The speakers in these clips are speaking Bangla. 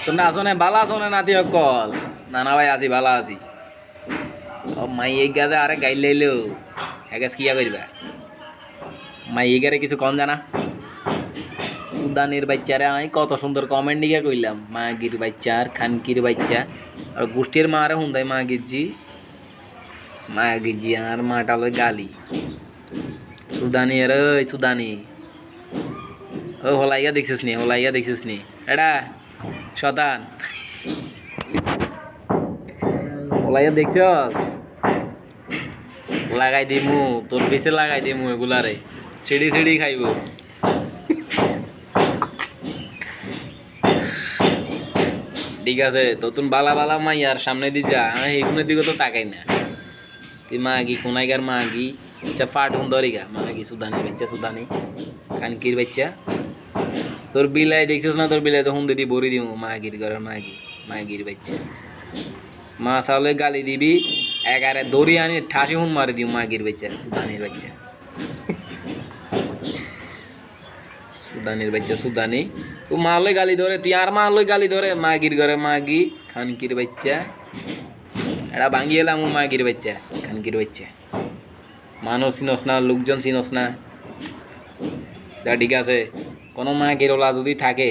তোমরা আসো না বালা আসো না নাতি অকল নানা ভাই আছি বালা আছি মাই এই গাছে আরে গাইল লাইলেও এগাছ কিয়া করবা মাই এগারে কিছু কম জানা উদানির বাচ্চারে আমি কত সুন্দর কমেন্ট দিকে কইলাম মাগির বাচ্চার খানকির বাচ্চা আর গোষ্ঠীর মারে হুন্দাই মাগির জি আর মাটা লই গালি সুদানি আরে ওই সুদানি ও হলাইয়া দেখছিস নি এডা শতান হলাইয়া দেখছস লাগাই দিমু তোর পিছে লাগাই দিমু এগুলারে ছিড়ি খাইব ঠিক আছে তো তুমি বালা মাইয়ার সামনে দি যা আমি এগুলোর দিকে তো তাকাই না তুই মাগি কোনাইগার মাগি আচ্ছা ফাট হুন্দরিগা মাগি সুদানি কানকির বাচ্চা তোর বিলাই দেখছিস না তোর বিলাই তো হুন্দে দি বড়ি দিমু মাগির ঘরের মাগির বাচ্চা মা সালে গালি দিবি এগারে দড়ি আনি ঠাসি হুন মারি দিও মাগির বাচ্চা সুদানির বাচ্চা সুদানি তো মালই গালি ধরে তুই আর মালই গালি ধরে মাগির ঘরে মাগি খানকির বাচ্চা এটা ভাঙি এলাম মাগির বাচ্চা খানকির বাচ্চা মানুষ চিনস না লোকজন চিনস না তা ঠিক আছে কোনো মাগির ওলা যদি থাকে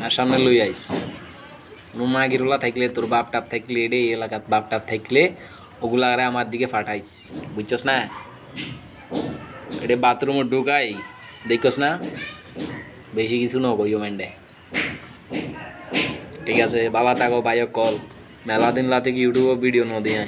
আর সামনে লই আইস কোনো মাগির ওলা থাকলে তোর বাপ টাপ থাকলে এডে এলাকাত বাপ টাপ থাকলে ওগুলা আরে আমার দিকে ফাটাইস বুঝছস না এটা বাথরুমে ঢুকাই দেখছস না বেশি কিছু নকইও মেন্ডে ঠিক আছে বালা থাকো বাইক কল মেলা দিন লাতে ইউটিউবে ভিডিও ন দিয়ে